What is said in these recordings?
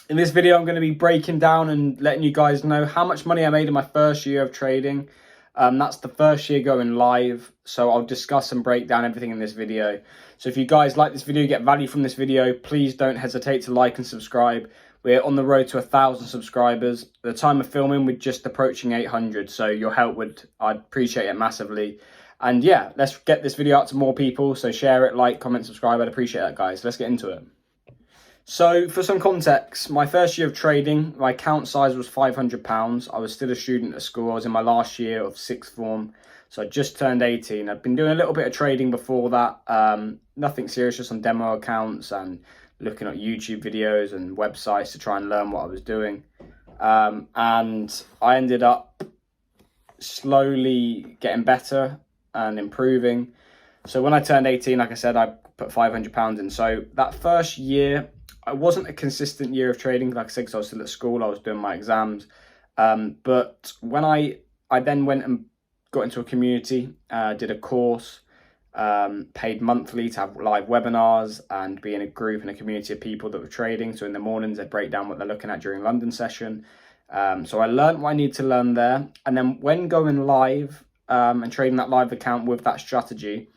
In this video, I'm going to be breaking down and letting you guys know how much money I made in my first year of trading. That's the first year going live, so I'll discuss and break down everything in this video. So if you guys like this video, get value from this video, please don't hesitate to like and subscribe. We're on the road to 1,000 subscribers. At the time of filming, we're just approaching 800, so your help I'd appreciate it massively. And yeah, let's get this video out to more people, so share it, like, comment, subscribe. I'd appreciate that, guys. Let's get into it. So for some context, my first year of trading, my account size was £500. I was still a student at school. I was in my last year of sixth form. So I just turned 18. I'd been doing a little bit of trading before that. Nothing serious, just on demo accounts and looking at YouTube videos and websites to try and learn what I was doing. And I ended up slowly getting better and improving. So when I turned 18, like I said, I put £500 in. So that first year, it wasn't a consistent year of trading, like I said, because I was still at school, I was doing my exams. But when I then went and got into a community, did a course, paid monthly to have live webinars and be in a group and a community of people that were trading. So in the mornings, they'd break down what they're looking at during London session. So I learned what I need to learn there. And then when going live and trading that live account with that strategy,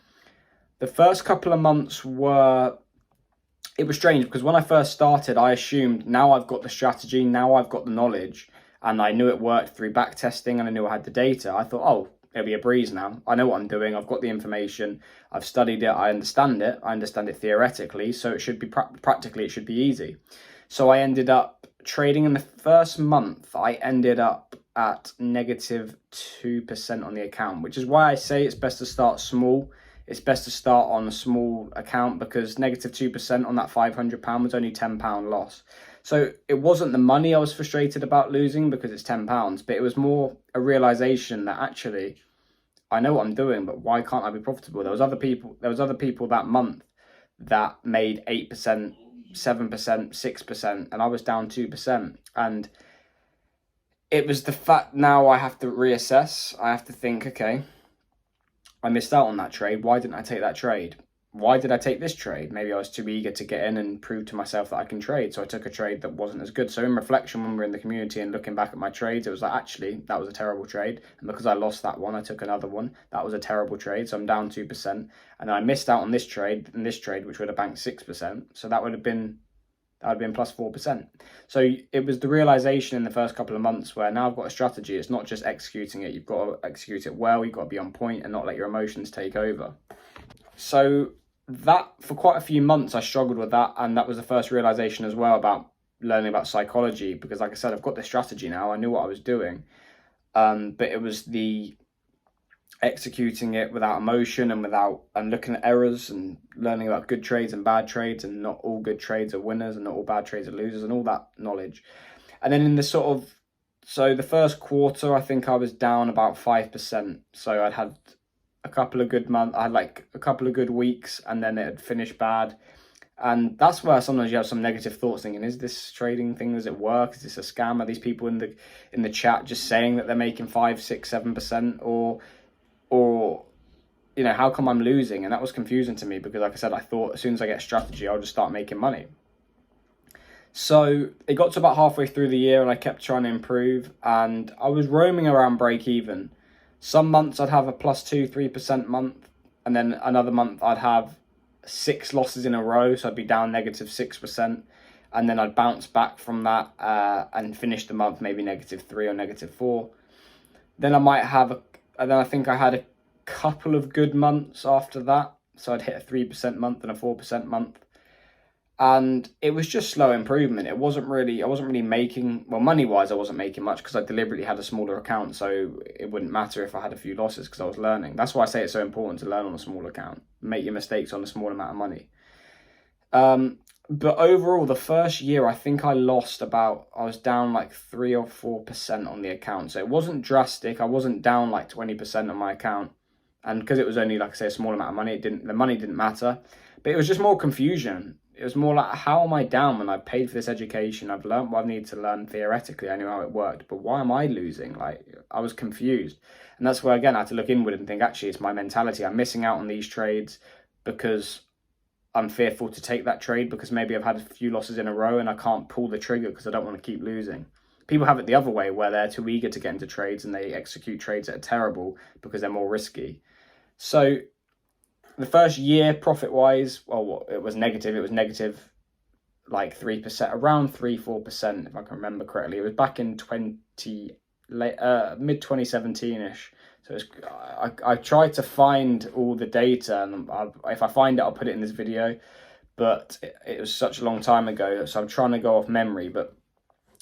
the first couple of months it was strange, because when I first started, I assumed now I've got the strategy, now I've got the knowledge, and I knew it worked through back testing and I knew I had the data. I thought, oh, it'll be a breeze now. I know what I'm doing. I've got the information. I've studied it. I understand it. I understand it theoretically. So it should be practically, it should be easy. So I ended up trading in the first month. I ended up at -2% on the account, which is why I say it's best to start small. It's best to start on a small account, because -2% on that £500 was only £10 loss. So it wasn't the money I was frustrated about losing, because it's £10, but it was more a realization that actually I know what I'm doing, but why can't I be profitable? There was other people that month that made 8%, 7%, 6%, and I was down 2%. And it was the fact now I have to reassess. I have to think, okay, I missed out on that trade. Why didn't I take that trade? Why did I take this trade? Maybe I was too eager to get in and prove to myself that I can trade. So I took a trade that wasn't as good. So in reflection, when we're in the community and looking back at my trades, it was like, actually, that was a terrible trade. And because I lost that one, I took another one. That was a terrible trade. So I'm down 2%. And I missed out on this trade, which would have banked 6%. So that would have been plus 4%. So it was the realization in the first couple of months where now I've got a strategy. It's not just executing it. You've got to execute it well. You've got to be on point and not let your emotions take over. So that, for quite a few months, I struggled with that. And that was the first realization as well about learning about psychology, because like I said, I've got the strategy now. I knew what I was doing. But it was the executing it without emotion and looking at errors and learning about good trades and bad trades, and not all good trades are winners and not all bad trades are losers, and all that knowledge. And then in the the first quarter, I think I was down about 5%. So I'd had a couple of good months, I had like a couple of good weeks, and then it had finished bad. And that's where sometimes you have some negative thoughts, thinking, is this trading thing, does it work? Is this a scam? Are these people in the chat just saying that they're making 5, 6, 7%, or you know, how come I'm losing? And that was confusing to me, because like I said, I thought as soon as I get a strategy, I'll just start making money. So it got to about halfway through the year and I kept trying to improve, and I was roaming around break even. Some months I'd have a +2, 3% month, and then another month I'd have 6 losses in a row, so I'd be down -6%, and then I'd bounce back from that and finish the month maybe -3 or -4. Then I think I had a couple of good months after that. So I'd hit a 3% month and a 4% month. And it was just slow improvement. I wasn't really making, well, money-wise, I wasn't making much, because I deliberately had a smaller account. So it wouldn't matter if I had a few losses, because I was learning. That's why I say it's so important to learn on a small account. Make your mistakes on a small amount of money. But overall, the first year, I think I was down like 3 or 4% on the account. So it wasn't drastic. I wasn't down like 20% on my account. And because it was only, like I say, a small amount of money, the money didn't matter. But it was just more confusion. It was more like, how am I down when I've paid for this education? I've learned what I need to learn theoretically. I knew how it worked. But why am I losing? Like, I was confused. And that's where, again, I had to look inward and think, actually, it's my mentality. I'm missing out on these trades because I'm fearful to take that trade because maybe I've had a few losses in a row and I can't pull the trigger because I don't want to keep losing. People have it the other way where they're too eager to get into trades and they execute trades that are terrible because they're more risky. So the first year, profit-wise, well, it was negative. It was negative like 3%, around 3-4%, if I can remember correctly. It was back in mid 2017-ish. So I tried to find all the data, and if I find it, I'll put it in this video. But it was such a long time ago, so I'm trying to go off memory. But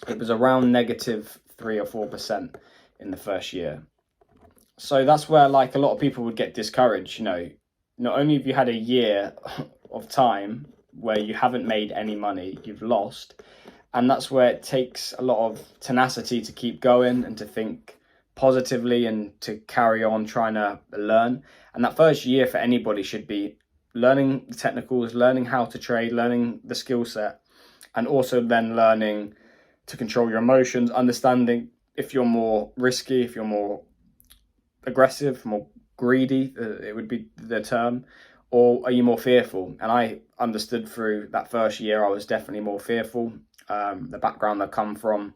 it was around negative 3 or 4% in the first year. So that's where like a lot of people would get discouraged. You know, not only have you had a year of time where you haven't made any money, you've lost. And that's where it takes a lot of tenacity to keep going and to think positively and to carry on trying to learn. And that first year for anybody should be learning the technicals, learning how to trade, learning the skill set, and also then learning to control your emotions, understanding if you're more risky, if you're more aggressive, more greedy, it would be the term, or are you more fearful? And I understood through that first year I was definitely more fearful. The background I come from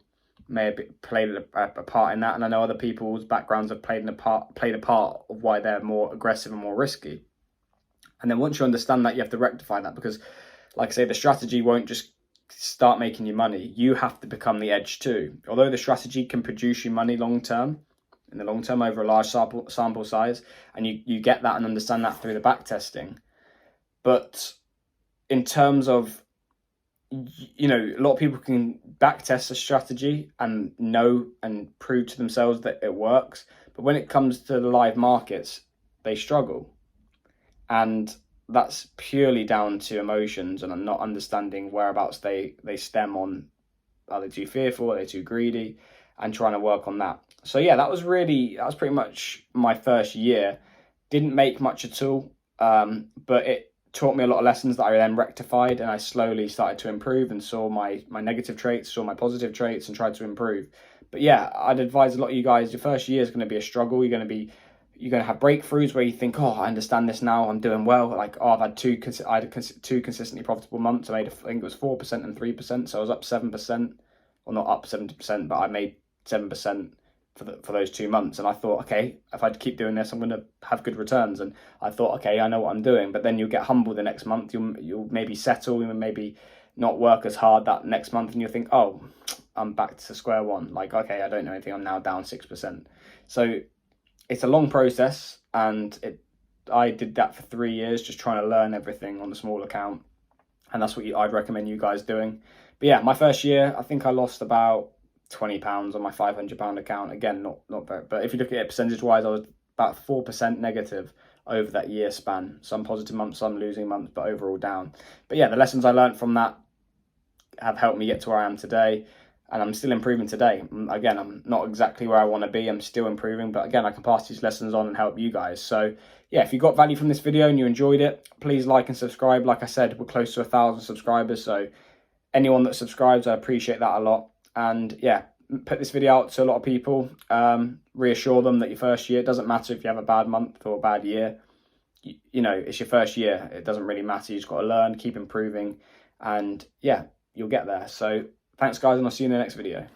may have played a part in that, and I know other people's backgrounds have played a part of why they're more aggressive and more risky. And then once you understand that, you have to rectify that, because like I say, the strategy won't just start making you money. You have to become the edge too. Although the strategy can produce you money in the long term over a large sample size, and you get that and understand that through the back testing. But in terms of, you know, a lot of people can back test a strategy and know and prove to themselves that it works, but when it comes to the live markets, they struggle. And that's purely down to emotions and not understanding whereabouts they stem on. Are they too fearful? Are they too greedy? And trying to work on that. So yeah, that was pretty much my first year. Didn't make much at all, but it taught me a lot of lessons that I then rectified, and I slowly started to improve and saw my negative traits, saw my positive traits, and tried to improve. But yeah, I'd advise a lot of you guys, your first year is going to be a struggle. You're going to have breakthroughs where you think, oh, I understand this now, I'm doing well. Like, oh, I had two consistently profitable months. I think it was 4% and 3%, so I was up 7%, or not up 70%, but I made 7% for those 2 months. And I thought, okay, if I keep doing this, I'm going to have good returns. And I thought, okay, I know what I'm doing. But then you'll get humble the next month. You'll maybe settle, you'll maybe not work as hard that next month, and you'll think, oh, I'm back to square one. Like, okay, I don't know anything, I'm now down 6%. So it's a long process, and I did that for 3 years, just trying to learn everything on a small account. And that's what I'd recommend you guys doing. But yeah, my first year, I think I lost about £20 on my £500 account. Again, not very, but if you look at it percentage wise, I was about 4% negative over that year span. Some positive months, some losing months, but overall down. But yeah, the lessons I learned from that have helped me get to where I am today, and I'm still improving today. Again, I'm not exactly where I want to be, I'm still improving, but again, I can pass these lessons on and help you guys. So yeah, if you got value from this video and you enjoyed it, please like and subscribe. Like I said, we're close to 1,000 subscribers, so anyone that subscribes, I appreciate that a lot. And yeah, put this video out to a lot of people, reassure them that your first year, it doesn't matter if you have a bad month or a bad year, you know, it's your first year, it doesn't really matter, you just got to learn, keep improving, and yeah, you'll get there. So thanks guys, and I'll see you in the next video.